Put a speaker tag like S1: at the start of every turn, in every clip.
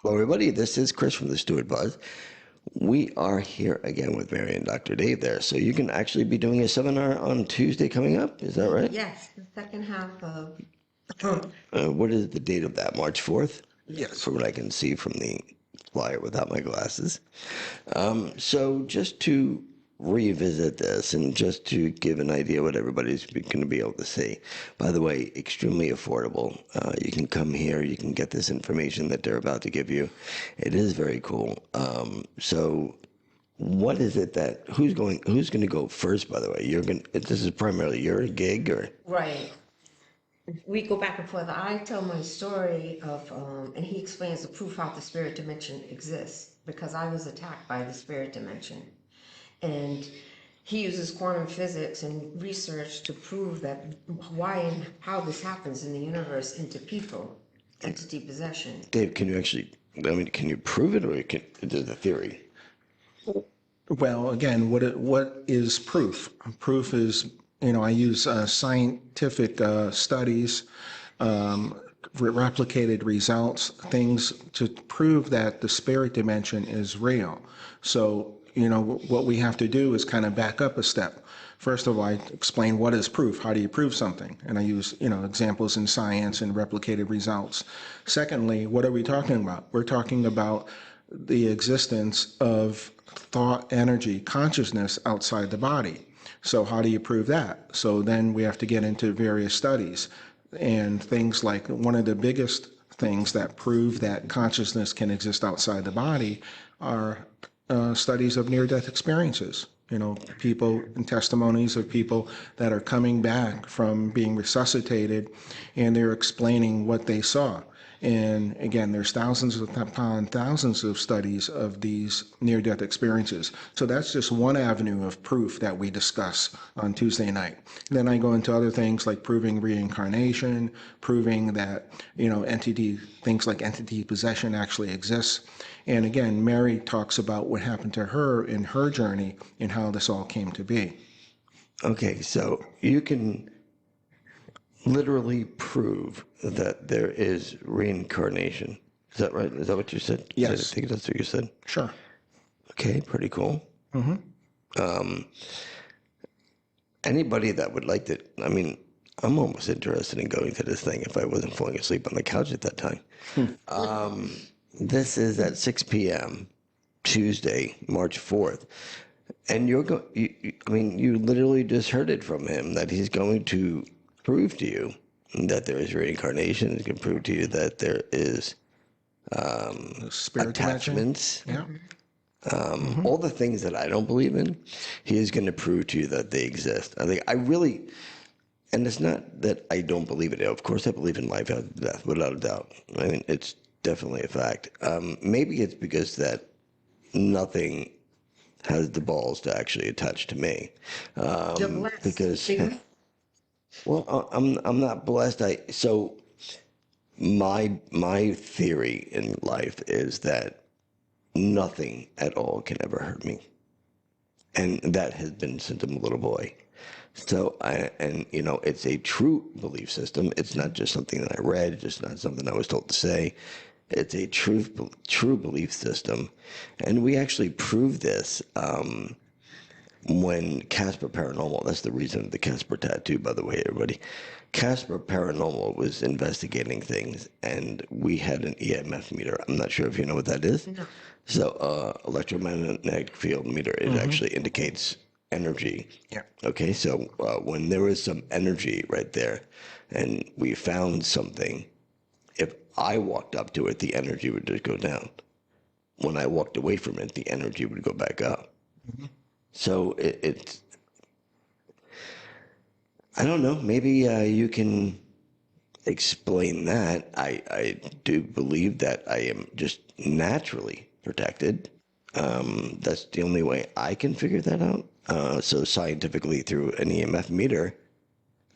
S1: Hello, everybody. This is Chris from the Stewart Buzz. We are here again with Mary and Dr. Dave there. So you can actually be doing a seminar on Tuesday coming up. Is that right?
S2: Yes, the second half of,
S1: What is the date of that? March 4th?
S2: yes.
S1: From what I can see from the flyer without my glasses. So just to revisit this and just to give an idea what everybody's going to be able to see. By the way, extremely affordable. You can come here, you can get this information that they're about to give you. It is very cool. So what is it that who's going to go first, by the way? This is primarily your gig, or
S2: Right. We go back and forth. I tell my story of, and he explains the proof how the spirit dimension exists because I was attacked by the spirit dimension. And he uses quantum physics and research to prove that why and how this happens in the universe into people, entity possession.
S1: Dave, can you actually, can you prove it, or is it a theory?
S3: Well, again, what is proof? Proof is, I use scientific studies, replicated results, things to prove that the spirit dimension is real. So, what we have to do is kind of back up a step. First of all, I explain what is proof. How do you prove something? And I use, examples in science and replicated results. Secondly, what are we talking about? We're talking about the existence of thought, energy, consciousness outside the body. So how do you prove that? So then we have to get into various studies and things like one of the biggest things that prove that consciousness can exist outside the body are studies of near-death experiences. People and testimonies of people that are coming back from being resuscitated, and they're explaining what they saw. And again, there's thousands upon thousands of studies of these near-death experiences. So that's just one avenue of proof that we discuss on Tuesday night. Then I go into other things like proving reincarnation, proving that, things like entity possession actually exists. And again, Mary talks about what happened to her in her journey and how this all came to be.
S1: Okay, so you can literally prove that there is reincarnation. Is that right? Is that what you said?
S3: Yes.
S1: I think that's what you said.
S3: Sure.
S1: Okay, pretty cool. Anybody that would like to, I'm almost interested in going to this thing if I wasn't falling asleep on the couch at that time. This is at 6 p.m. Tuesday, March 4th. And you literally just heard it from him that he's going to prove to you that there is reincarnation. He's going to prove to you that there is
S3: Spirit
S1: attachments.
S3: dimension. Yeah.
S1: All the things that I don't believe in, he is going to prove to you that they exist. And it's not that I don't believe it. Of course, I believe in life after death, without a doubt. It's definitely a fact. Maybe it's because that nothing has the balls to actually attach to me.
S2: You're blessed.
S1: Because, well, I'm not blessed. So my theory in life is that nothing at all can ever hurt me, and that has been since I'm a little boy. So it's a true belief system. It's not just something that I read. It's just not something I was told to say. It's a true belief system, and we actually proved this when Casper Paranormal. That's the reason of the Casper tattoo, by the way, everybody. Casper Paranormal was investigating things, and we had an EMF meter. I'm not sure if you know what that is.
S2: No.
S1: So, electromagnetic field meter. It actually indicates energy.
S3: Yeah.
S1: Okay, so when there was some energy right there, and we found something, if I walked up to it, the energy would just go down. When I walked away from it, the energy would go back up. So it's, I don't know, maybe you can explain that. I do believe that I am just naturally protected. That's the only way I can figure that out. So scientifically, through an EMF meter,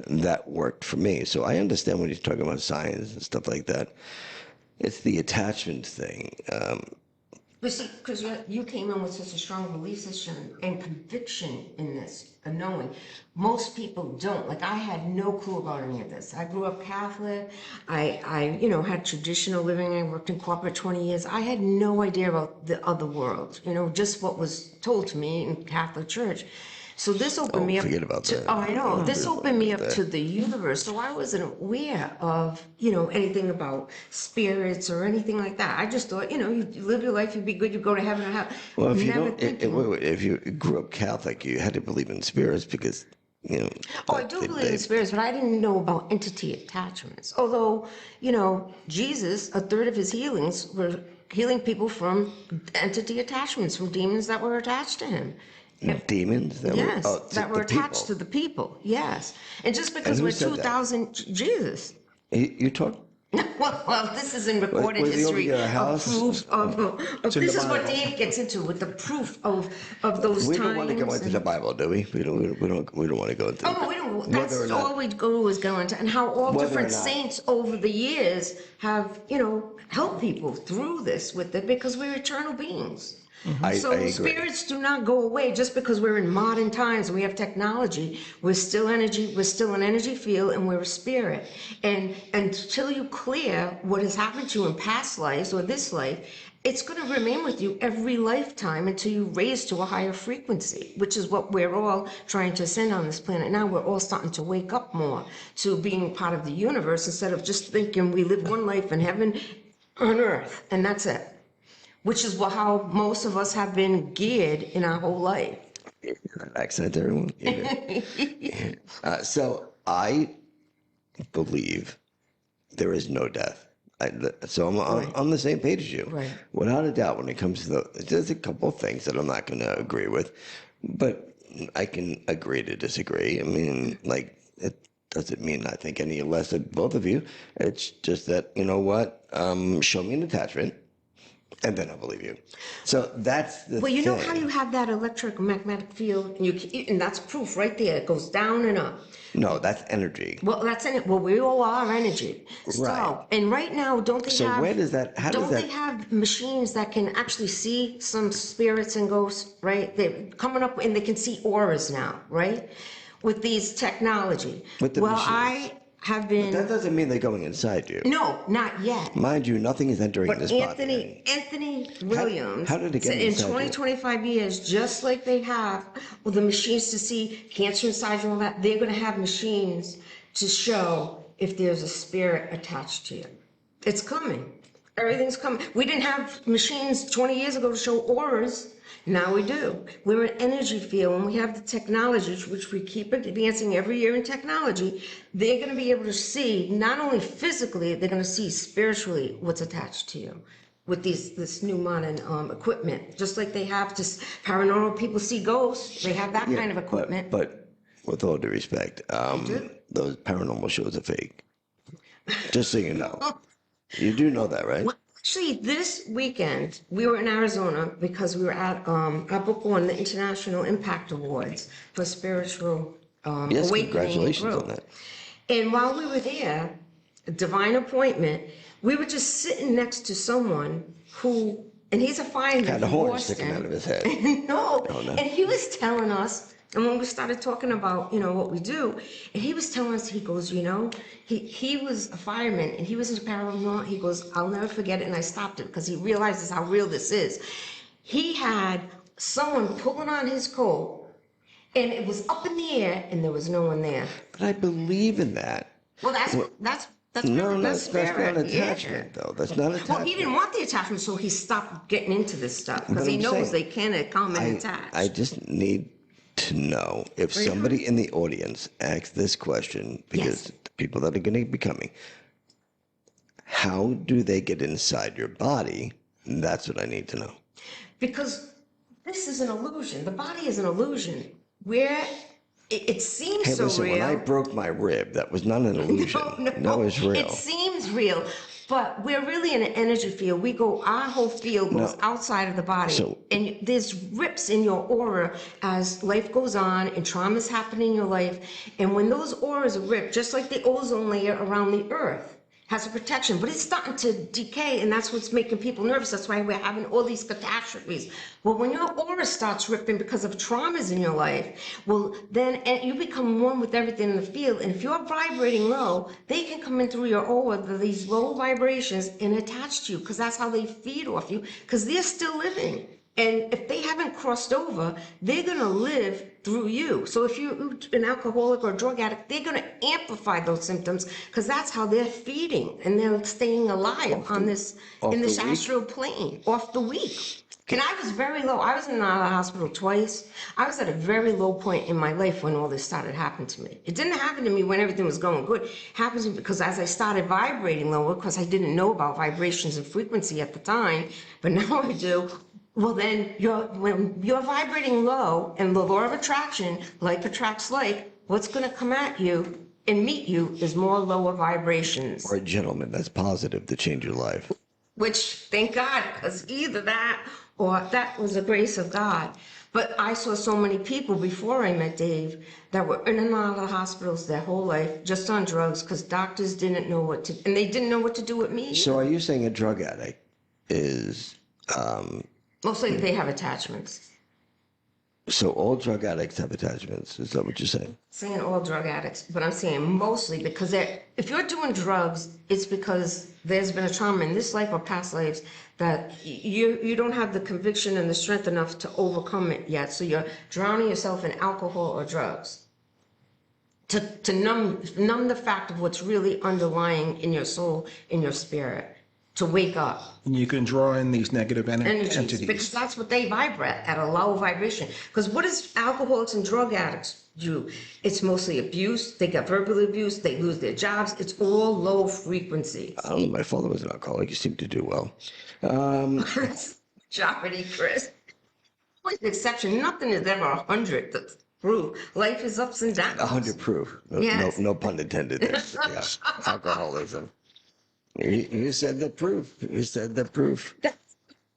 S1: that worked for me. So I understand when he's talking about science and stuff like that. It's the attachment thing.
S2: But see, because you came in with such a strong belief system and conviction in this, and knowing most people don't. Like I had no clue about any of this. I grew up Catholic. I had traditional living. I worked in corporate 20 years. I had no idea about the other world. Just what was told to me in Catholic Church. So this opened me up
S1: forget about
S2: to,
S1: that.
S2: oh, I know, this
S1: Forget
S2: opened me
S1: about
S2: up
S1: that.
S2: to the universe. So I wasn't aware of, anything about spirits or anything like that. I just thought, you live your life, you'd be good, you go to heaven or hell.
S1: Well, if you
S2: Never
S1: don't,
S2: thinking.
S1: if you grew up Catholic, you had to believe in spirits because,
S2: Oh, I do believe in spirits, but I didn't know about entity attachments. Although, Jesus, a third of his healings were healing people from entity attachments, from demons that were attached to him.
S1: demons that were,
S2: Yes,
S1: to
S2: that were
S1: the
S2: attached
S1: people.
S2: to the people. Yes. And just
S1: And
S2: because
S1: who
S2: we're
S1: said that?
S2: 2000, Jesus.
S1: You talk.
S2: Well, this is in recorded
S1: Was he over
S2: history
S1: your
S2: of
S1: house?
S2: proof of
S3: in the
S2: this is what
S3: Bible.
S2: Dave gets into with the proof of those
S1: We
S2: times.
S1: don't want to go into the Bible, do we? We don't want to go into.
S2: Oh, no, we don't.
S1: Whether
S2: That's
S1: or not,
S2: all we go is go into, and how all
S1: Whether or
S2: different
S1: not-
S2: saints over the years have, helped people through this with it because we're eternal beings.
S1: I
S2: So
S1: agree.
S2: spirits do not go away just because we're in modern times and we have technology. We're still energy. We're still an energy field, and we're a spirit. And until you clear what has happened to you in past lives or this life, it's going to remain with you every lifetime until you raise to a higher frequency, which is what we're all trying to ascend on this planet. Now we're all starting to wake up more to being part of the universe instead of just thinking we live one life in heaven on earth and that's it, which is how most of us have been geared in our whole life.
S1: Accent, everyone. So I believe there is no death. So I'm on the same page as you.
S2: Right.
S1: Without a doubt, when it comes to there's a couple of things that I'm not going to agree with, but I can agree to disagree. I mean, like, it doesn't mean I think any less of both of you. It's just that, you know what? Show me an attachment, and then I'll believe you. So that's the
S2: Well, you
S1: thing.
S2: know how you have that electromagnetic field, and that's proof right there. It goes down and up.
S1: No, that's energy.
S2: Well, that's in it. Well, we all are energy. So,
S1: Right.
S2: and right now, don't they
S1: So
S2: have?
S1: where does that- how does
S2: don't
S1: that-
S2: they have machines that can actually see some spirits and ghosts? Right, they're coming up, and they can see auras now. Right, with these technology.
S1: With the
S2: well,
S1: machines.
S2: I have been.
S1: That doesn't mean they're going inside you.
S2: No, not yet.
S1: Mind you, nothing is entering
S2: But
S1: this
S2: Anthony Williams,
S1: how did it get
S2: said in
S1: inside you?
S2: 20, 25 years, just like they have with the machines to see cancer inside you and all that, they're going to have machines to show if there's a spirit attached to you. It's coming. Everything's coming. We didn't have machines 20 years ago to show auras. Now we do. We're an energy field, and we have the technology, which we keep advancing every year in technology. They're going to be able to see, not only physically, they're going to see spiritually what's attached to you with this new modern equipment. Just like they have just paranormal people see ghosts, they have that kind of equipment.
S1: But with all due respect,
S2: do?
S1: those paranormal shows are fake. Just so you know. You do know that, right?
S2: Well, actually, this weekend we were in Arizona because we were at our book won the International Impact Awards for spiritual
S1: Yes,
S2: awakening.
S1: congratulations
S2: and growth.
S1: on that.
S2: And while we were there, a divine appointment, we were just sitting next to someone who, and he's a fireman
S1: Had a
S2: from
S1: horn
S2: Boston.
S1: sticking out of his head.
S2: No,
S1: Oh, no.
S2: and he was telling us, and when we started talking about, what we do, and he was telling us, he goes, he was a fireman, and he was in paranormal. He goes, I'll never forget it, and I stopped it because he realizes how real this is. He had someone pulling on his coat, and it was up in the air, and there was no one there.
S1: But I believe in that.
S2: Well, that's
S1: No, that's not
S2: spirit.
S1: attachment, though. That's not attachment.
S2: Well, he didn't want the attachment, so he stopped getting into this stuff because
S1: But
S2: he
S1: I'm
S2: knows
S1: saying,
S2: they can come and attach.
S1: I just need to know if somebody in the audience asks this question, because
S2: Yes.
S1: the people that are going to be coming, how do they get inside your body? That's what I need to know.
S2: Because this is an illusion. The body is an illusion. Where it seems
S1: Hey,
S2: so
S1: listen,
S2: real.
S1: when I broke my rib, that was not an illusion. That was real.
S2: It seems real, but we're really in an energy field. Our whole field goes outside of the body.
S1: So-
S2: and there's rips in your aura as life goes on and trauma's happening in your life. And when those auras are ripped, just like the ozone layer around the earth has a protection, but it's starting to decay, and that's what's making people nervous. That's why we're having all these catastrophes. Well, when your aura starts ripping because of traumas in your life, well, then and you become one with everything in the field. And if you're vibrating low, they can come in through your aura, these low vibrations, and attach to you, because that's how they feed off you, because they're still living. And if they haven't crossed over, they're going to live through you. So if you're an alcoholic or a drug addict, they're going to amplify those symptoms, because that's how they're feeding and they're staying alive on this, in this astral plane, off the weak. And I was very low. I was in the hospital twice. I was at a very low point in my life when all this started happening to me. It didn't happen to me when everything was going good. It happened to me because as I started vibrating lower, because I didn't know about vibrations and frequency at the time, but now I do. Well, then when you're vibrating low, and the law of attraction, like attracts like, what's going to come at you and meet you is more lower vibrations.
S1: Or a gentleman that's positive to change your life.
S2: Which, thank God, because either that or that was the grace of God. But I saw so many people before I met Dave that were in and out of hospitals their whole life just on drugs, because doctors didn't know what to, and they didn't know what to do with me.
S1: So are you saying a drug addict is...
S2: Mostly they have attachments.
S1: So all drug addicts have attachments. Is that what you're saying?
S2: Saying all drug addicts, but I'm saying mostly because if you're doing drugs, it's because there's been a trauma in this life or past lives that you don't have the conviction and the strength enough to overcome it yet. So you're drowning yourself in alcohol or drugs to numb the fact of what's really underlying in your soul, in your spirit. To wake up.
S3: And you can draw in these negative entities.
S2: Because that's what they vibrate at, a low vibration. Because what does alcoholics and drug addicts do? It's mostly abuse. They get verbally abused. They lose their jobs. It's all low frequency.
S1: I don't know. My father was an alcoholic. He seemed to do well.
S2: Jeopardy, Chris. With an exception, nothing is ever 100 to prove. Life is ups and downs.
S1: 100 proof.
S2: Yes.
S1: No pun intended there. Yeah. Alcoholism. You said the proof. You said the proof.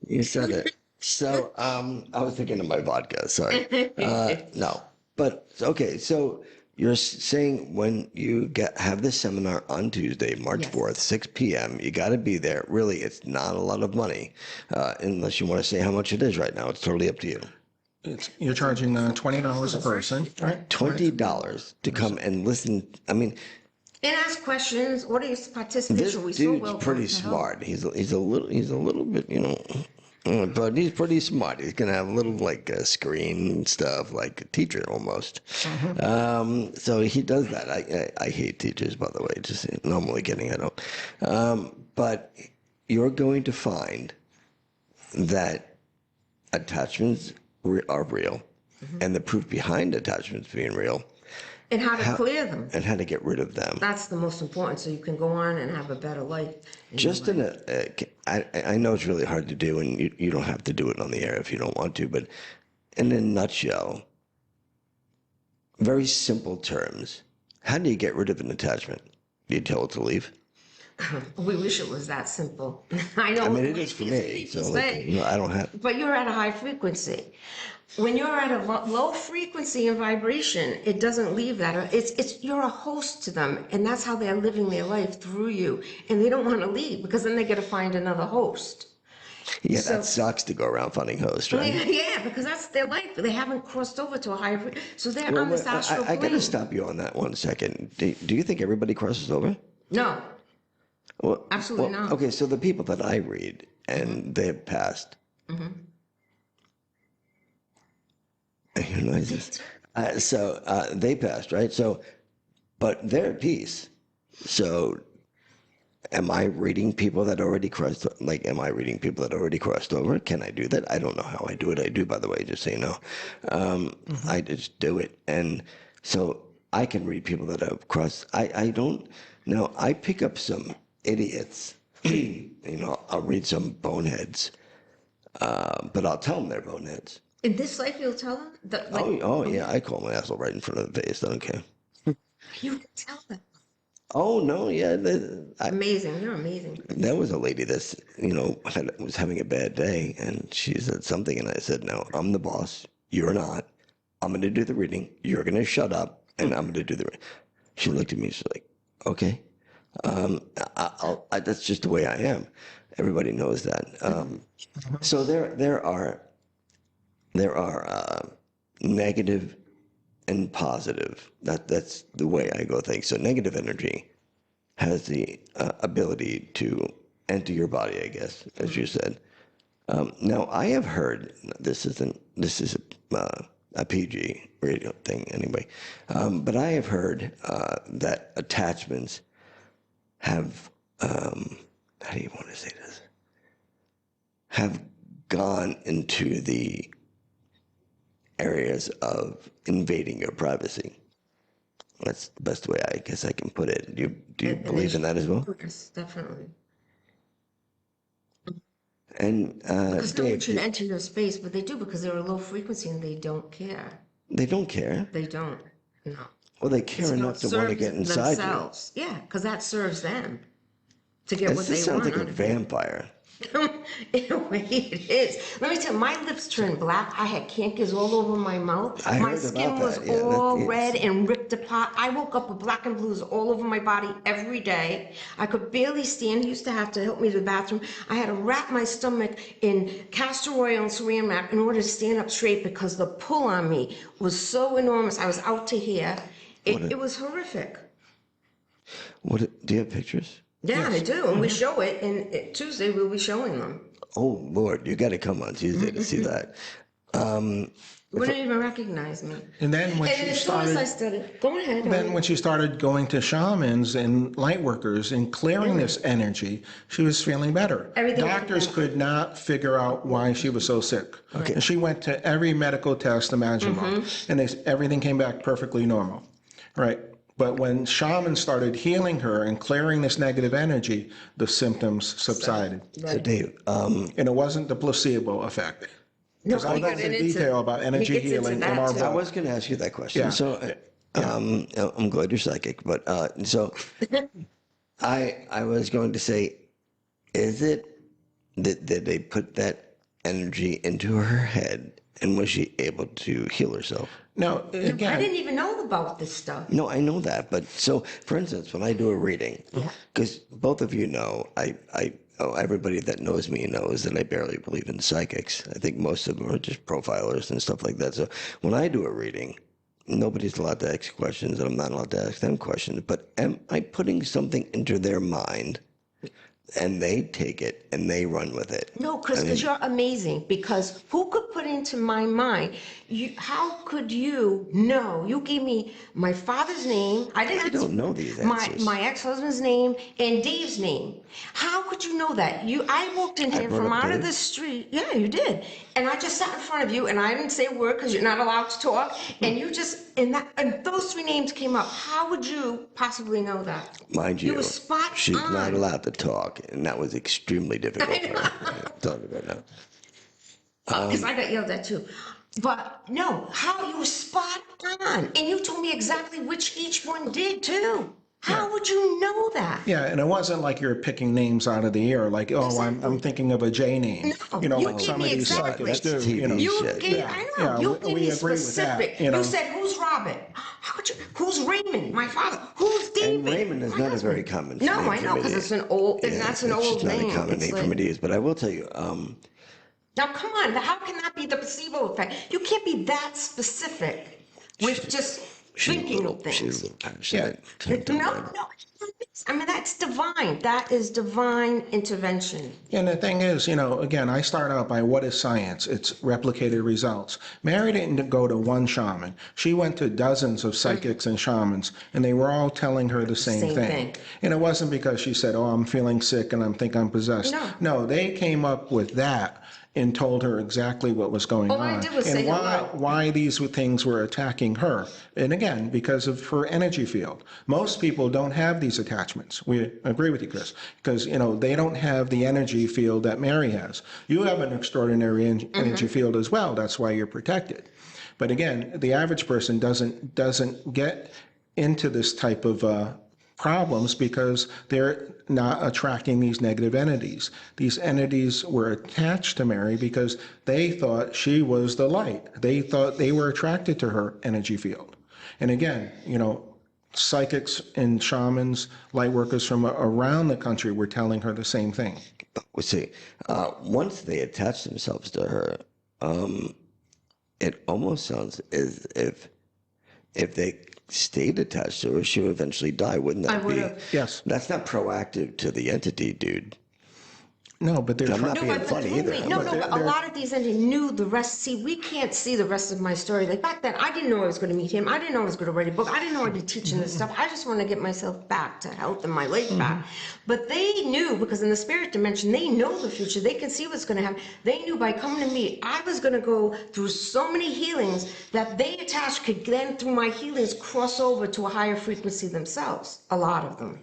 S1: You said it. So I was thinking of my vodka. Sorry. No. But okay. So you're saying when you have this seminar on Tuesday, March 4th, 6 p.m., you got to be there. Really, it's not a lot of money, unless you want to say how much it is right now. It's totally up to you.
S3: You're charging $20 a person.
S1: Right. $20 to come and listen. I mean.
S2: And ask questions. What is participation?
S1: This dude's pretty smart. He's a little bit, but he's pretty smart. He's gonna have a little like screen and stuff, like a teacher almost. So he does that. I hate teachers, by the way. Just normally kidding. I don't. But you're going to find that attachments are real, and the proof behind attachments being real.
S2: And how to clear them.
S1: And how to get rid of them.
S2: That's the most important, so you can go on and have a better life.
S1: Just I know it's really hard to do, and you don't have to do it on the air if you don't want to, but in a nutshell, very simple terms, how do you get rid of an attachment? Do you tell it to leave?
S2: We wish it was that simple. I know.
S1: I mean, it is for me. So I don't have.
S2: But you're at a high frequency. When you're at a low frequency and vibration, it doesn't leave that. You're a host to them, and that's how they're living their life through you. And they don't want to leave because then they got to find another host.
S1: Yeah, that sucks to go around finding hosts, right?
S2: Yeah, because that's their life. They haven't crossed over to a higher frequency. So they're on this astral plane.
S1: I got to stop you on that 1 second. Do you think everybody crosses over?
S2: No.
S1: Well,
S2: absolutely not.
S1: Okay, so the people that I read, and they've passed. I hear noises. So they passed, right? So, but they're at peace. So, am I reading people that already crossed? Like, am I reading people that already crossed over? Can I do that? I don't know how I do it. I do, by the way, just so you know. I just do it, and so I can read people that have crossed. I don't. Now I pick up some idiots. I'll read some boneheads, but I'll tell them they're boneheads.
S2: In this life, you'll tell them?
S1: Yeah, I call my asshole right in front of the face. I don't care.
S2: You can tell them.
S1: Oh, no, yeah.
S2: Amazing. You're amazing.
S1: There was a lady that's, was having a bad day, and she said something, and I said, no, I'm the boss. You're not. I'm going to do the reading. You're going to shut up, and I'm going to do the reading. She looked at me, she's like, okay. That's just the way I am. Everybody knows that. So there are negative and positive. That's the way I go think. So negative energy has the ability to enter your body, I guess, as you said. Now I have heard this is a PG radio thing anyway, but I have heard that attachments have how do you want to say this? Have gone into the areas of invading your privacy. That's the best way I guess I can put it. Do you believe in that as well?
S2: Yes, definitely.
S1: And
S2: Because no one
S1: Dave,
S2: should enter your space, but they do because they're a low frequency and they don't care.
S1: they don't care.
S2: They don't. No.
S1: Well, they
S2: It's
S1: care enough
S2: about
S1: to want to
S2: serve
S1: get inside
S2: themselves. Yeah, because that serves them to get
S1: you.
S2: what
S1: This
S2: they
S1: sounds
S2: want
S1: like a
S2: out of it.
S1: vampire.
S2: In a way, it is. Let me tell you, my lips turned black. I had cankers all over my mouth.
S1: I
S2: My
S1: heard
S2: skin
S1: about
S2: was
S1: that. Yeah,
S2: all
S1: yes.
S2: red and ripped apart. I woke up with black and blues all over my body every day. I could barely stand. He used to have to help me to the bathroom. I had to wrap my stomach in castor oil and saran wrap in order to stand up straight because the pull on me was so enormous. I was out to here. It was horrific.
S1: Do you have pictures?
S2: Yeah, I do, and we show it. And Tuesday we'll be showing them.
S1: Oh Lord, you got to come on Tuesday to see that.
S2: You wouldn't even recognize me.
S3: And then when
S2: And
S3: she
S2: as soon as I
S3: started,
S2: started, go ahead.
S3: then when she started going to shamans and light workers and clearing this energy, she was feeling better.
S2: Everything-
S3: Doctors could not figure out why she was so sick.
S1: Okay.
S3: And she went to every medical test imaginable, and everything came back perfectly normal. Right. But when shamans started healing her and clearing this negative energy, the symptoms subsided.
S1: So Dave,
S3: And it wasn't the placebo effect.
S2: No,
S3: Because I
S2: he
S3: go
S2: got
S3: into
S2: into-
S3: detail about
S2: he
S3: energy
S2: gets into
S3: healing in
S2: that
S3: our
S2: too.
S1: I
S3: book.
S1: was going to ask you that question.
S3: Yeah.
S1: So I'm glad you're psychic, but so I was going to say, is it that they put that energy into her head, and was she able to heal herself?
S3: Now,
S2: I
S3: again,
S2: didn't even know about this stuff.
S1: No, I know that, but so for instance, when I do a reading, because both of you know, everybody that knows me knows that I barely believe in psychics. I think most of them are just profilers and stuff like that. So when I do a reading, nobody's allowed to ask questions, and I'm not allowed to ask them questions. But am I putting something into their mind, and they take it and they run with it?
S2: No, Chris, because you're amazing. Because who could put into my mind? How could you know? You gave me my father's name. I
S1: don't know these
S2: My
S1: answers.
S2: my ex-husband's name and Dave's name. How could you know that? I walked in here
S1: brought
S2: from
S1: up
S2: out of
S1: Dave.
S2: the street. Yeah, you did. And I just sat in front of you, and I didn't say a word because you're not allowed to talk. And you just and those three names came up. How would you possibly know that?
S1: Mind you,
S2: You were spot
S1: she's
S2: on.
S1: not allowed to talk, and that was extremely difficult for her. I'm telling you right now.
S2: Because I got yelled at too. But no, how you were spot on. And you told me exactly which each one did too. How would you know that?
S3: yeah, and it wasn't like you're picking names out of the air, like, oh, I'm thinking of a J name.
S2: No,
S3: You know,
S2: you
S3: like
S2: gave
S3: some
S2: me
S3: of these
S2: exactly.
S3: psychics do.
S1: That's
S3: You know,
S1: TV.
S2: You
S1: shit.
S2: gave,
S3: Yeah,
S2: I know,
S3: yeah,
S2: you
S3: we
S2: gave me
S3: agree with that,
S2: specific.
S3: you know.
S2: You said, who's Robert? How could you, who's Raymond, my father? Who's David?
S1: And Raymond is
S2: my
S1: not a
S2: husband?
S1: very common
S2: No,
S1: name
S2: I
S1: for
S2: know,
S1: me
S2: because
S1: to-
S2: it's an old,
S1: Yeah,
S2: that's an
S1: it's
S2: old
S1: just not
S2: name.
S1: a common
S2: It's
S1: name
S2: like-
S1: for me to use. But I will tell you,
S2: Now, come on, how can that be the placebo effect? You can't be that specific with just thinking of
S1: she's a
S2: things.
S1: little passionate.
S2: No, I mean, that's divine. That is divine intervention.
S3: And the thing is, you know, again, I start out by what is science? It's replicated results. Mary didn't go to one shaman. She went to dozens of psychics and shamans, and they were all telling her the same
S2: Same
S3: thing.
S2: thing.
S3: And it wasn't because she said, oh, I'm feeling sick and I think I'm possessed.
S2: No.
S3: No, they came up with that and told her exactly what was going
S2: All
S3: on
S2: I did was
S3: and
S2: say hello.
S3: why these things were attacking her. And again, because of her energy field. Most people don't have these attachments. We agree with you, Chris, because you know they don't have the energy field that Mary has. You have an extraordinary energy field as well. That's why you're protected. But again, the average person doesn't get into this type of problems because they're not attracting these negative entities. These entities were attached to Mary because they thought she was the light. They thought they were attracted to her energy field. And again, you know, psychics and shamans, light workers from around the country were telling her the same thing.
S1: Well, see, once they attach themselves to her, it almost sounds as if they stayed attached to her, she would eventually die. Wouldn't
S2: I
S1: that
S2: would
S1: be?
S2: have.
S3: Yes.
S1: That's not proactive to the entity, dude.
S3: No, but they're
S1: I'm not
S3: trying.
S1: being
S2: But
S1: funny
S2: believe
S1: either.
S2: me, no,
S1: I'm
S2: no,
S1: not-
S2: but a lot of these entities knew the rest. See, we can't see the rest of my story. Like back then, I didn't know I was going to meet him. I didn't know I was going to write a book. I didn't know I'd be teaching this stuff. I just want to get myself back to health and my life back. But they knew, because in the spirit dimension, they know the future. They can see what's going to happen. They knew by coming to me, I was going to go through so many healings that they attached could then, through my healings, cross over to a higher frequency themselves. A lot of them.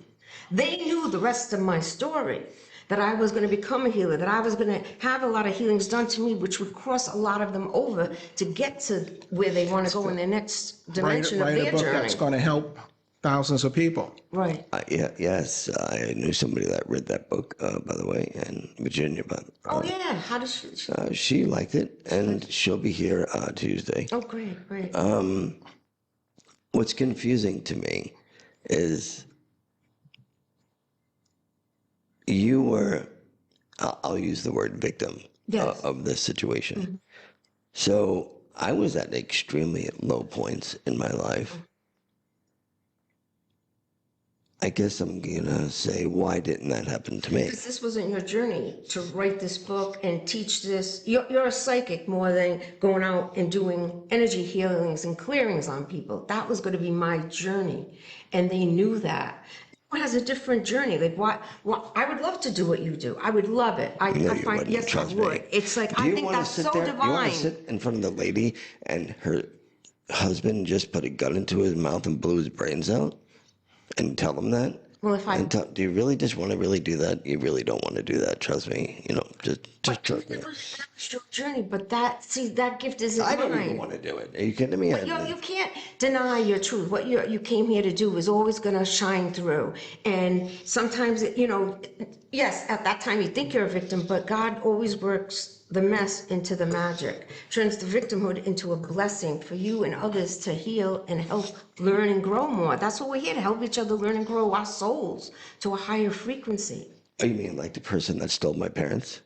S2: They knew the rest of my story, that I was going to become a healer, that I was going to have a lot of healings done to me, which would cross a lot of them over to get to where they want to go in their next dimension
S3: write
S2: of
S3: a
S2: their
S3: book
S2: journey.
S3: that's going to help thousands of people.
S2: Right.
S1: Yes, I knew somebody that read that book, by the way, in Virginia. But
S2: Oh yeah. How does she?
S1: she liked it, and she'll be here Tuesday.
S2: Oh great, great.
S1: What's confusing to me is you were, I'll use the word victim
S2: Yes.
S1: of this situation. So I was at extremely low points in my life. I guess I'm gonna say, why didn't that happen to me?
S2: Because this wasn't your journey to write this book and teach this. You're a psychic more than going out and doing energy healings and clearings on people. That was going to be my journey, and they knew that. Everyone has a different journey. Like what? I would love to do what you do. I would love it. I
S1: No, you
S2: find
S1: wouldn't,
S2: yes, I
S1: trust
S2: would.
S1: me.
S2: It's like
S1: Do
S2: I
S1: you
S2: think
S1: want to
S2: that's
S1: sit
S2: so
S1: there? You want
S2: divine.
S1: to sit in front of the lady and her husband just put a gun into his mouth and blew his brains out, and tell him that?
S2: Well, if I
S1: And do you really just want to really do that? You really don't want to do that. Trust me. Just trust me.
S2: that was your journey, but that gift isn't
S1: I
S2: mine.
S1: don't even want to do it. Are you kidding me?
S2: You can't deny your truth. What you came here to do is always going to shine through. And sometimes, yes, at that time you think you're a victim, but God always works the mess into the magic, turns the victimhood into a blessing for you and others to heal and help learn and grow more. That's what we're here to help each other learn and grow our souls to a higher frequency.
S1: Oh, you mean like the person that stole my parents?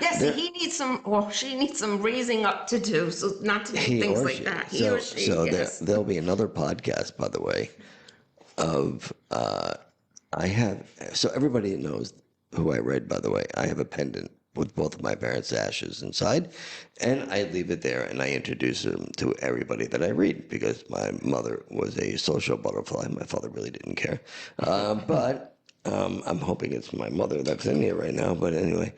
S2: Yes, he needs some, or she needs some raising up to do, so not to do
S1: He
S2: things
S1: or
S2: like
S1: she.
S2: that. He
S1: So,
S2: or she,
S1: so
S2: yes.
S1: there'll be another podcast, by the way, of I have. So everybody knows who I read. By the way, I have a pendant with both of my parents' ashes inside, and I leave it there, and I introduce them to everybody that I read because my mother was a social butterfly. My father really didn't care, but. I'm hoping it's my mother that's in here right now, but anyway,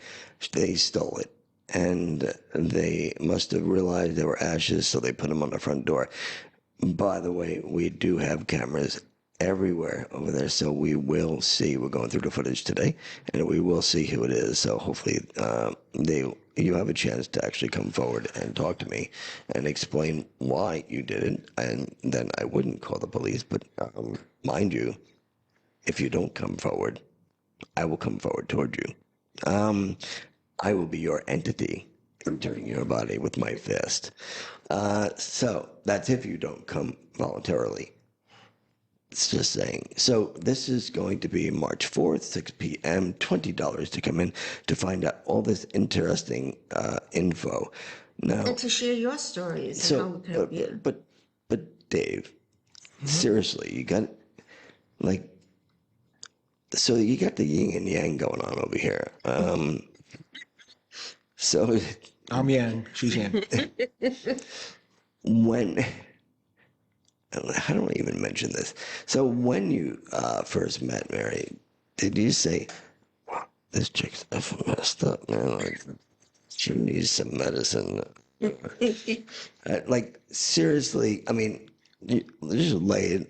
S1: they stole it. And they must have realized they were ashes, so they put them on the front door. By the way, we do have cameras everywhere over there, so we will see. We're going through the footage today, and we will see who it is. So hopefully, you have a chance to actually come forward and talk to me and explain why you did it, and then I wouldn't call the police. But mind you, if you don't come forward, I will come forward toward you. I will be your entity entering your body with my fist. So that's if you don't come voluntarily. It's just saying. So this is going to be March 4th, 6 p.m., $20 to come in to find out all this interesting info. Now,
S2: And to share your stories and how we can help you.
S1: but Dave, seriously, you got, like, so you got the yin and yang going on over here. So
S3: I'm yang, she's yang.
S1: when, how do I even mention this? So when you first met Mary, did you say, wow, this chick's effing messed up, man? Like, she needs some medicine. Like, seriously, I mean, you just lay it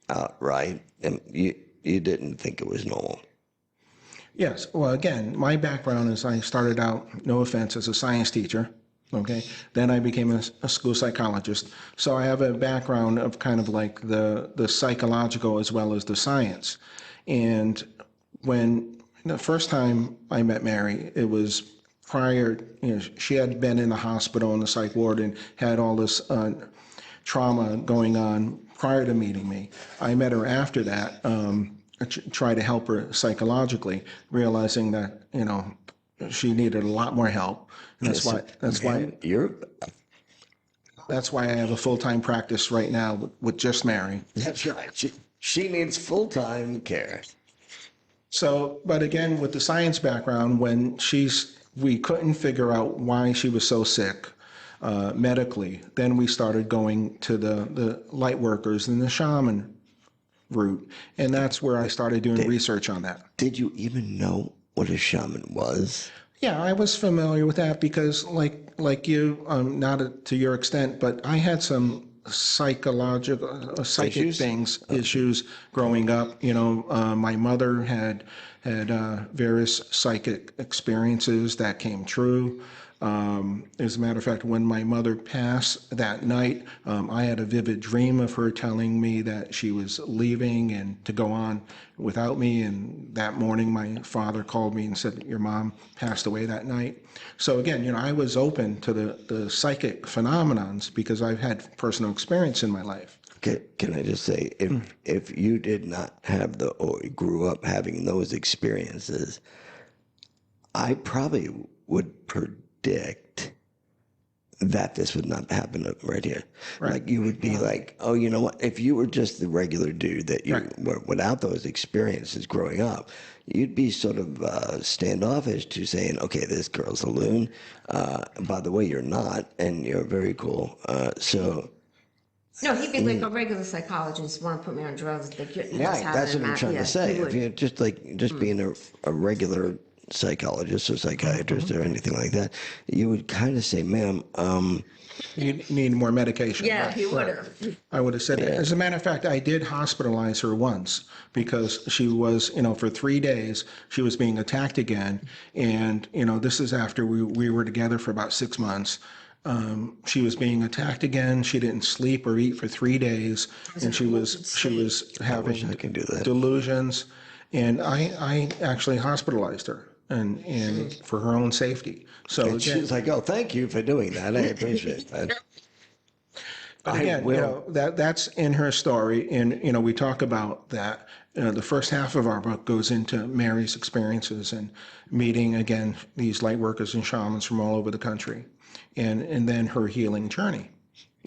S1: out, right? And you didn't think it was normal.
S3: Yes. Well, again, my background is I started out, no offense, as a science teacher. Okay. Then I became a school psychologist. So I have a background of kind of like the psychological as well as the science. And when the first time I met Mary, it was prior, she had been in the hospital in the psych ward and had all this trauma going on prior to meeting me. I met her after that, try to help her psychologically, realizing that, she needed a lot more help. And that's why I have a full-time practice right now with just Mary.
S1: That's right. She needs full-time care.
S3: So, but again, with the science background, we couldn't figure out why she was so sick medically. Then we started going to the light workers and the shaman route, and that's where I started doing research on that.
S1: Did you even know what a shaman was?
S3: Yeah, I was familiar with that because, like you, not to your extent, but I had some psychic issues growing up. My mother had various psychic experiences that came true. As a matter of fact, when my mother passed that night, I had a vivid dream of her telling me that she was leaving and to go on without me. And that morning, my father called me and said, your mom passed away that night. So again, I was open to the psychic phenomenons because I've had personal experience in my life.
S1: Okay, can I just say, if you did not have or grew up having those experiences, I probably would predict that this would not happen right here.
S3: Right.
S1: Like you would be like, oh, you know what? If you were just the regular dude that you were without those experiences growing up, you'd be sort of standoffish to saying, okay, this girl's a loon. By the way, you're not, and you're very cool.
S2: No, he'd be like a regular psychologist, want to put me on drugs. Like
S1: that's what I'm trying to say. If you're just being a regular psychologist or psychiatrist or anything like that, you would kind of say, ma'am,
S3: you need more medication.
S2: Yeah,
S3: right,
S2: he would have.
S3: I would have said that. As a matter of fact, I did hospitalize her once because she was, for 3 days, she was being attacked again. And, this is after we were together for about 6 months. She was being attacked again. She didn't sleep or eat for 3 days, and she was having delusions. And I actually hospitalized her and for her own safety. So
S1: and she's like, "Oh, thank you for doing that. I appreciate that."
S3: But again, that's in her story, and we talk about that. The first half of our book goes into Mary's experiences and meeting again these light workers and shamans from all over the country, and then her healing journey.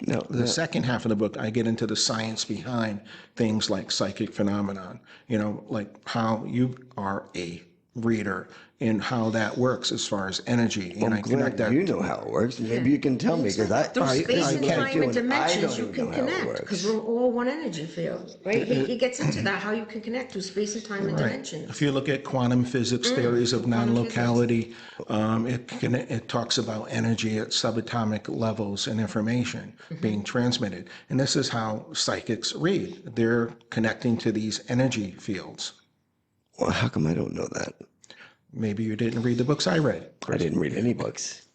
S3: Now, the second half of the book, I get into the science behind things like psychic phenomenon. Like how you are a reader and how that works as far as energy.
S1: Well, I'm glad you know how it works. Maybe you can tell me because
S2: through space and time and dimensions, you can
S1: know
S2: connect because we're all one energy field, right? He gets into that how you can connect through space and time and dimensions.
S3: If you look at quantum physics theories of non-locality, it talks about energy at subatomic levels and information being transmitted, and this is how psychics read. They're connecting to these energy fields.
S1: Well, how come I don't know that?
S3: Maybe you didn't read the books I read.
S1: I didn't read any books.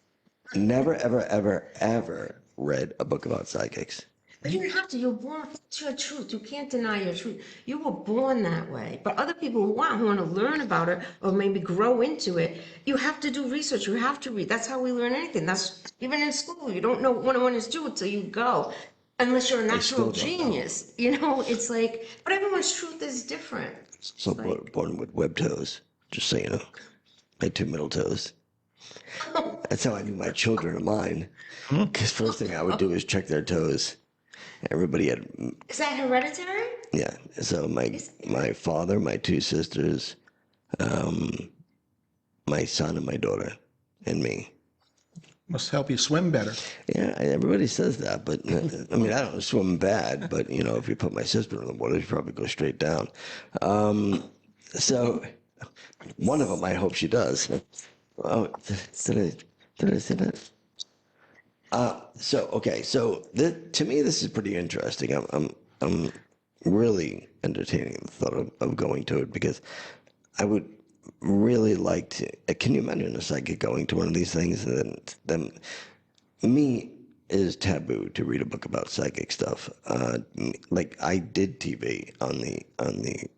S1: Never, ever, ever, ever read a book about psychics.
S2: But you have to. You're born with your truth. You can't deny your truth. You were born that way. But other people who want to learn about it or maybe grow into it, you have to do research. You have to read. That's how we learn anything. That's even in school. You don't know what 101 is 2 until you go. Unless you're a natural genius. It's like, but everyone's truth is different.
S1: So born with webbed toes, just so you know. I had 2 middle toes. That's how I knew my children are mine. Because first thing I would do is check their toes. Everybody had...
S2: Is that hereditary?
S1: Yeah. So my father, my 2 sisters, my son and my daughter, and me.
S3: Must help you swim better.
S1: Yeah, everybody says that, but I mean, I don't swim bad, but if you put my sister in the water, she'd probably go straight down. So one of them, I hope she does. Oh, did I say that? So to me, this is pretty interesting. I'm really entertaining the thought of going to it because I would really like to. Can you imagine a psychic going to one of these things and then me is taboo to read a book about psychic stuff. Like I did TV on the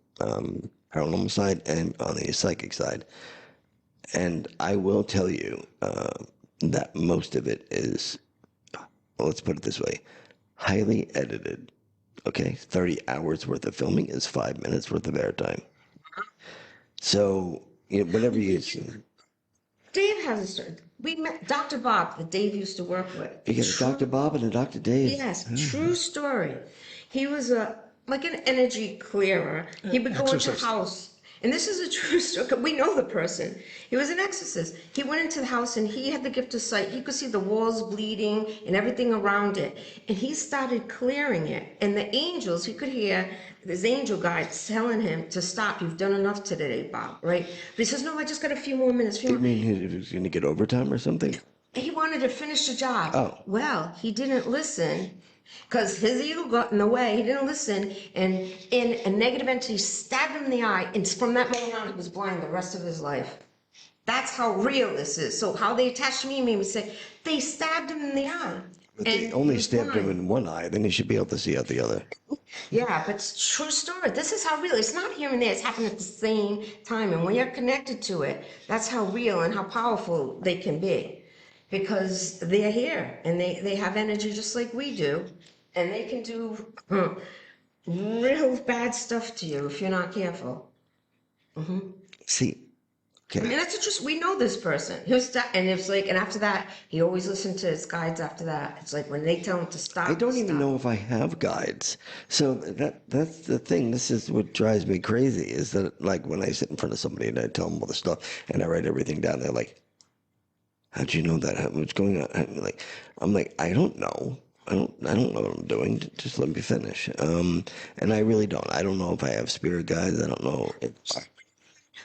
S1: paranormal side and on the psychic side, and I will tell you that most of it is. Let's put it this way: highly edited. Okay, 30 hours worth of filming is 5 minutes worth of airtime. So, whenever you see,
S2: Dave has a story. We met Dr. Bob that Dave used to work with.
S1: you got a Dr. Bob and a Dr. Dave.
S2: Yes, true story. He was like an energy clearer. He would go into
S3: Exorcist.
S2: house, and this is a true story. We know the person. He was an exorcist. He went into the house, and he had the gift of sight. He could see the walls bleeding and everything around it, and he started clearing it. And the angels, he could hear his angel guides telling him to stop. You've done enough today, Bob. Right? But he says, "No, I just got a few more minutes." Few
S1: You
S2: more.
S1: mean he was going to get overtime or something?
S2: He wanted to finish the job.
S1: Oh.
S2: Well, he didn't listen because his ego got in the way. He didn't listen, and in a negative entity stabbed him in the eye, and from that moment on, he was blind the rest of his life. That's how real this is. So how they attached me made me say, they stabbed him in the eye.
S1: But
S2: and
S1: they only
S2: he was
S1: stabbed him
S2: blind.
S1: in one eye, then he should be able to see out the other.
S2: Yeah, but it's a true story. This is how real. It's not here and there. It's happening at the same time. And when you're connected to it, that's how real and how powerful they can be. Because they're here and they have energy just like we do. And they can do real bad stuff to you if you're not careful.
S1: See,
S2: And
S1: okay.
S2: that's just, we know this person. And it's like, and after that, he always listened to his guides after that. It's like when they tell him to stop.
S1: I don't even
S2: stop.
S1: know if I have guides. So that's the thing. This is what drives me crazy is that, like, when I sit in front of somebody and I tell them all the stuff and I write everything down, they're like, how'd you know that? What's going on? I'm like, I don't know. I don't know what I'm doing. Just let me finish. And I really don't. I don't know if I have spirit guides. I don't know.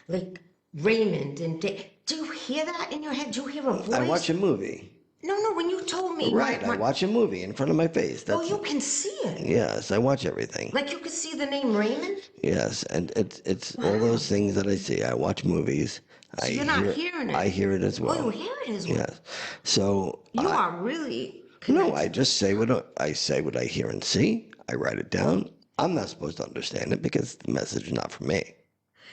S2: Like Raymond and Dave. Do you hear that in your head? Do you hear a voice?
S1: I watch a movie.
S2: No, when you told me.
S1: Right. I watch a movie in front of my face.
S2: Oh,
S1: That's
S2: you can see it.
S1: yes. I watch everything.
S2: Like you could see the name Raymond?
S1: Yes, and it's all those things that I see. I watch movies.
S2: So you're not hearing it.
S1: I hear it as well.
S2: Oh, you hear it as well.
S1: Yes. So
S2: You are really
S1: no,
S2: connected.
S1: I just say what I hear and see. I write it down. I'm not supposed to understand it because the message is not for me.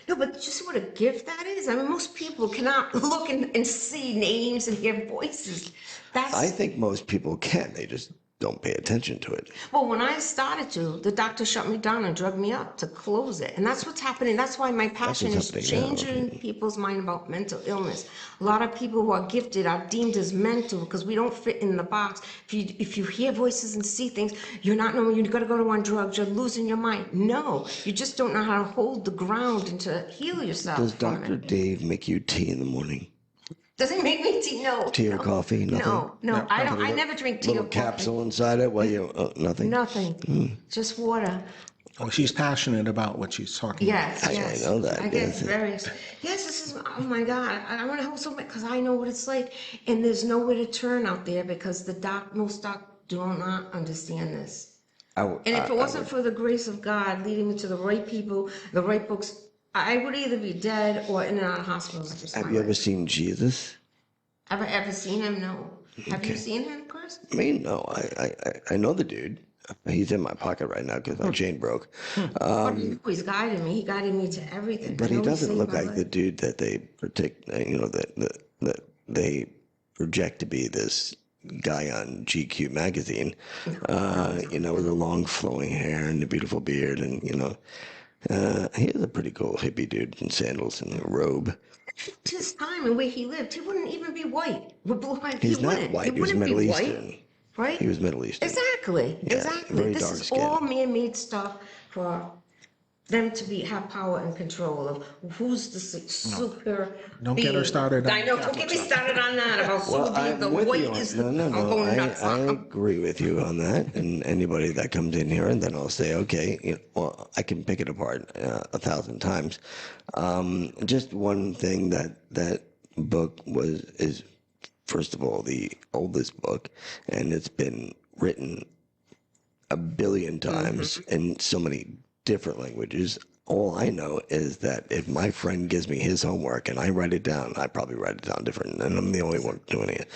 S2: No, but you see what a gift that is? I mean, most people cannot look and see names and hear voices. That's
S1: I think most people can. They just don't pay attention to it.
S2: well, when I started to, the doctor shut me down and drugged me up to close it. And that's what's happening. That's why my passion is
S1: what's happening now.
S2: changing people's mind about mental illness. A lot of people who are gifted are deemed as mental because we don't fit in the box. If you hear voices and see things, you're not knowing you got to go to on drugs, you're losing your mind. No, you just don't know how to hold the ground and to heal yourself.
S1: Does
S2: from
S1: Dr.
S2: it.
S1: Dave make you tea in the morning?
S2: Doesn't make me tea. No.
S1: Tea or coffee? Nothing?
S2: No. I don't. I never drink tea or
S1: Little
S2: coffee.
S1: capsule inside it while you nothing?
S2: Nothing. Just water.
S3: Well, she's passionate about what she's talking
S2: Yes,
S1: I
S2: yes.
S1: know that,
S2: I get
S1: yes.
S2: very. Yes, this is. Oh my God! I want to help so much because I know what it's like, and there's nowhere to turn out there because most doc do not understand this. And if it wasn't for the grace of God leading me to the right people, the right books, I would either be dead or in and out of hospitals.
S1: Have you ever seen Jesus?
S2: Ever seen him? No. Have you
S1: Okay.
S2: seen him, Chris?
S1: Me? No. I know the dude. He's in my pocket right now because my chain broke.
S2: He's guided me. He guided me to everything.
S1: But
S2: I
S1: he
S2: know
S1: doesn't
S2: saved
S1: look
S2: my
S1: like
S2: life.
S1: the dude that they predict. That they project to be this guy on GQ magazine. With the long flowing hair and the beautiful beard, and he is a pretty cool hippie dude in sandals and a robe.
S2: His time and where he lived, he wouldn't even be white with blue eyes.
S1: He's
S2: he
S1: not
S2: wouldn't.
S1: white.
S2: He
S1: He was
S2: wouldn't
S1: Middle
S2: be
S1: Eastern.
S2: white, right?
S1: He was Middle Eastern.
S2: Exactly.
S1: Yeah,
S2: Exactly.
S1: very
S2: This
S1: dark
S2: is
S1: skin.
S2: all man-made stuff for them to have power and control of who's the super.
S3: Don't get her started on
S2: I know. Don't get me started on that about
S1: Well,
S2: super being
S1: I'm
S2: the
S1: with
S2: white
S1: you on
S2: is.
S1: no.
S2: I'm going nuts.
S1: I agree with you on that. And anybody that comes in here, and then I'll say, okay, I can pick it apart 1,000 times. Just one thing that book is first of all the oldest book, and it's been written a billion times in so many different languages. All I know is that if my friend gives me his homework and I write it down, I probably write it down different, and I'm the only one doing it.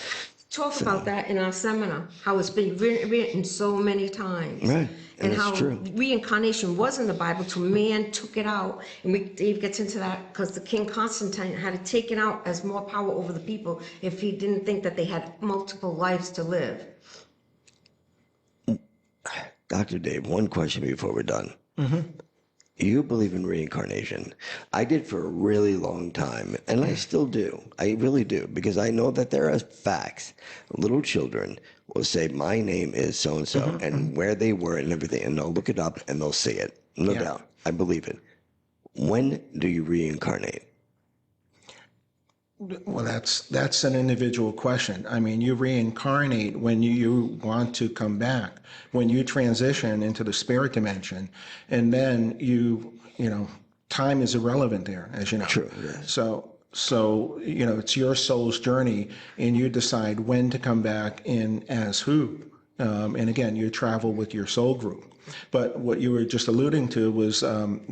S2: Talk about that in our seminar, how it's been written so many times.
S1: Right,
S2: And
S1: it's
S2: how
S1: true.
S2: reincarnation was in the Bible till man took it out. And Dave gets into that because the King Constantine had to take it out as more power over the people if he didn't think that they had multiple lives to live.
S1: Dr. Dave, one question before we're done. You believe in reincarnation. I did for a really long time, and I still do. I really do, because I know that there are facts. Little children will say, my name is so-and-so, and where they were and everything, and they'll look it up and they'll see it. No
S3: Yeah.
S1: doubt. I believe it. When do you reincarnate?
S3: Well, that's an individual question. I mean, you reincarnate when you want to come back, when you transition into the spirit dimension, and then time is irrelevant there, as you know.
S1: True, yes.
S3: So it's your soul's journey, and you decide when to come back in as who. And again, you travel with your soul group. But what you were just alluding to was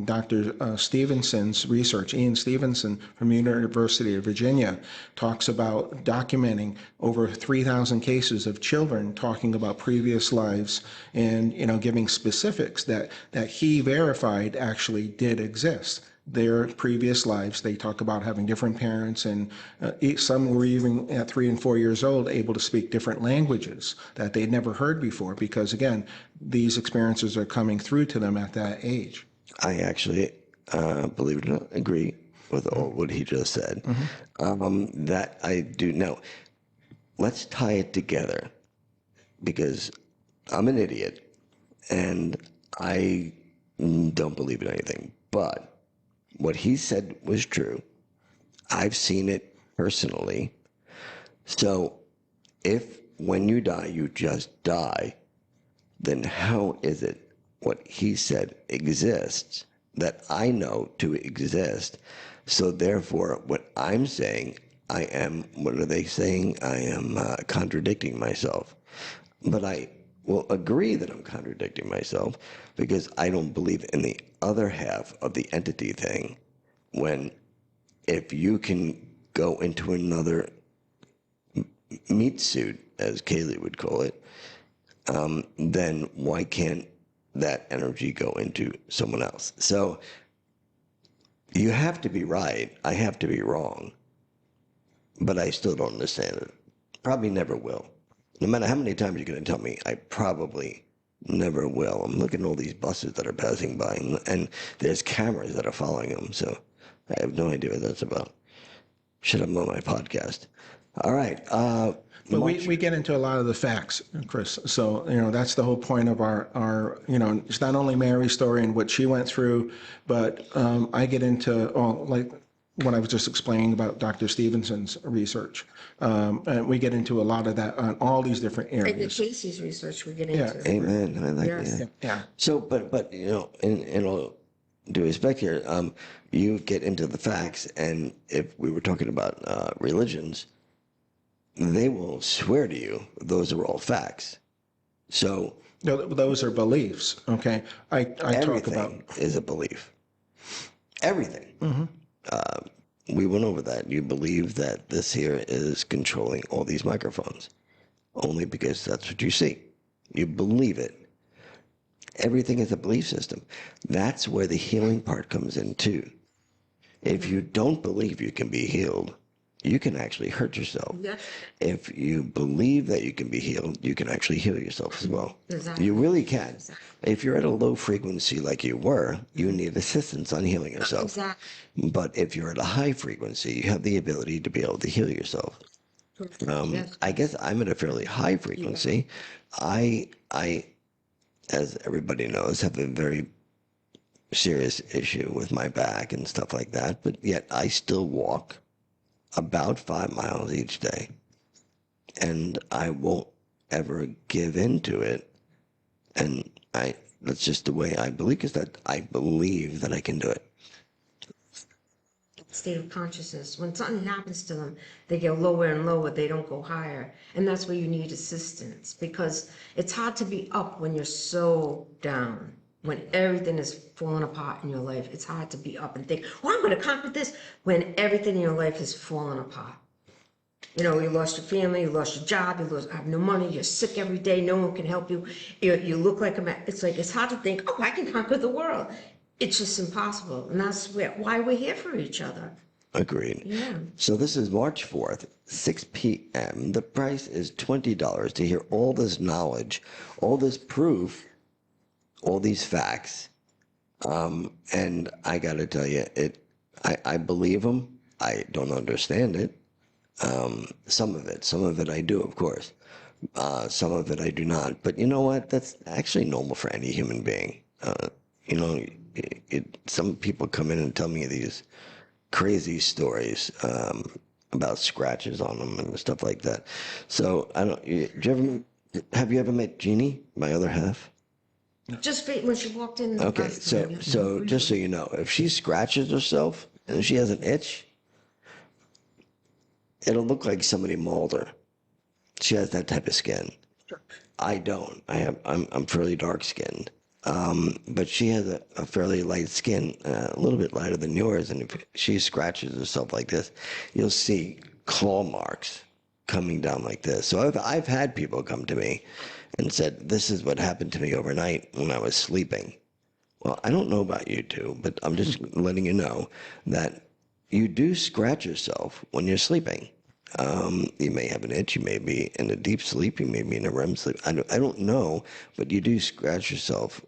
S3: Dr. Stevenson's research. Ian Stevenson from the University of Virginia talks about documenting over 3,000 cases of children talking about previous lives and giving specifics that he verified actually did exist. Their previous lives, they talk about having different parents, and some were even at 3 and 4 years old able to speak different languages that they'd never heard before, because again, these experiences are coming through to them at that age.
S1: I actually, believe it or not, agree with all what he just said. That I do. Now, let's tie it together, because I'm an idiot and I don't believe in anything. But what he said was true. I've seen it personally. So if when you die, you just die, then how is it what he said exists that I know to exist? So therefore, what I'm saying, I am, what are they saying? I am contradicting myself. But I will agree that I'm contradicting myself, because I don't believe in the other half of the entity thing, when if you can go into another meat suit, as Kaylee would call it, then why can't that energy go into someone else? So you have to be right. I have to be wrong. But I still don't understand it. Probably never will. No matter how many times you're going to tell me, I probably never will. I'm looking at all these buses that are passing by, and there's cameras that are following them. So I have no idea what that's about. Should have on my podcast. All right.
S3: But we get into a lot of the facts, Chris. So, that's the whole point of our it's not only Mary's story and what she went through, but I get into, like what I was just explaining about Dr. Stevenson's research. And we get into a lot of that on all these different
S2: And the
S3: areas.
S2: Casey's research we get into.
S1: Amen. I like
S2: Yes.
S1: that.
S3: Yeah.
S1: So, but in all due respect here, you get into the facts, and if we were talking about religions, they will swear to you those are all facts. So
S3: No, those are beliefs, okay? I talk about...
S1: everything is a belief. Everything. We went over that. You believe that this here is controlling all these microphones only because that's what you see. You believe it. Everything is a belief system. That's where the healing part comes in too. If you don't believe you can be healed, you can actually hurt yourself.
S2: Yes.
S1: If you believe that you can be healed, you can actually heal yourself as well.
S2: Exactly.
S1: You really can. If you're at a low frequency like you were, you need assistance on healing yourself.
S2: Exactly.
S1: But if you're at a high frequency, you have the ability to be able to heal yourself.
S2: Yes.
S1: I guess I'm at a fairly high frequency. I, as everybody knows, have a very serious issue with my back and stuff like that, but yet I still walk about 5 miles each day, and I won't ever give in to it. And that's just the way I believe, because that I believe that I can do it.
S2: State of consciousness. When something happens to them, they get lower and lower. They don't go higher. And that's where you need assistance, because it's hard to be up when you're so down. When everything is falling apart in your life, it's hard to be up and think, well, I'm going to conquer this, when everything in your life is falling apart. You lost your family, you lost your job, you have no money, you're sick every day, no one can help you. You look like a man. It's hard to think, oh, I can conquer the world. It's just impossible. And that's why we're here for each other.
S1: Agreed.
S2: Yeah.
S1: So this is March 4th, 6 p.m. The price is $20 to hear all this knowledge, all this proof, all these facts. And I got to tell you, I believe them. I don't understand it. Some of it I do, of course. Some of it I do not. But you know what? That's actually normal for any human being. You know, some people come in and tell me these crazy stories about scratches on them and stuff like that. So I don't. Have you ever met Jeannie, my other half?
S2: Just when she walked in the
S1: Okay,
S2: first time.
S1: so just so you know, if she scratches herself and she has an itch, it'll look like somebody mauled her. She has that type of skin. I don't. I'm fairly dark skinned. But she has a fairly light skin, a little bit lighter than yours. And if she scratches herself like this, you'll see claw marks coming down like this. So I've had people come to me and said, "This is what happened to me overnight when I was sleeping." Well, I don't know about you two, but I'm just letting you know that you do scratch yourself when you're sleeping. You may have an itch. You may be in a deep sleep. You may be in a REM sleep. I don't know, but you do scratch yourself.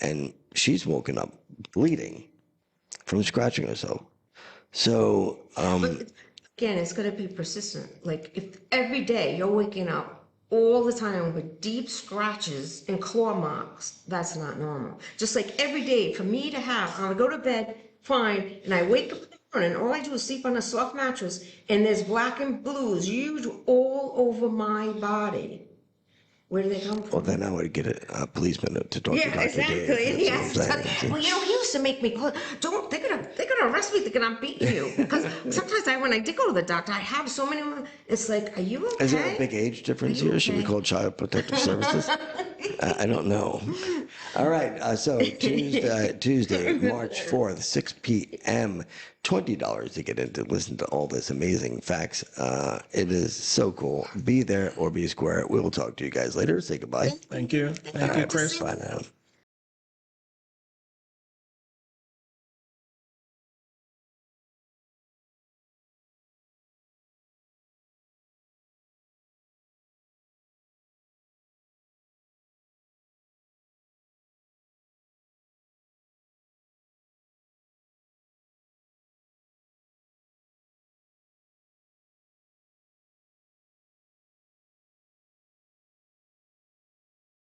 S1: And she's woken up bleeding from scratching herself. So,
S2: But again, it's going to be persistent. Like if every day you're waking up all the time with deep scratches and claw marks, that's not normal. Just like every day for me to have, I go to bed fine, and I wake up in the morning, all I do is sleep on a soft mattress, and there's black and blues huge all over my body. Where do they come
S1: well,
S2: from?
S1: then I would get a policeman to talk to
S2: Yeah,
S1: Dr. Dave.
S2: exactly. And
S1: That's
S2: he
S1: what I'm
S2: has to tell,
S1: saying.
S2: well, he used to make me call. Don't they're gonna arrest me. They're gonna beat you because sometimes when I did go to the doctor, I have so many. It's like, are you okay?
S1: Is there a big age difference
S2: you
S1: here? Should we
S2: okay?
S1: call Child Protective Services? I don't know. All right. So Tuesday, March 4th, 6 p.m. $20 to get in to listen to all this amazing facts. It is so cool. Be there or be square. We will talk to you guys later. Say goodbye.
S3: Thank you. Thank you, Chris.
S1: Bye now.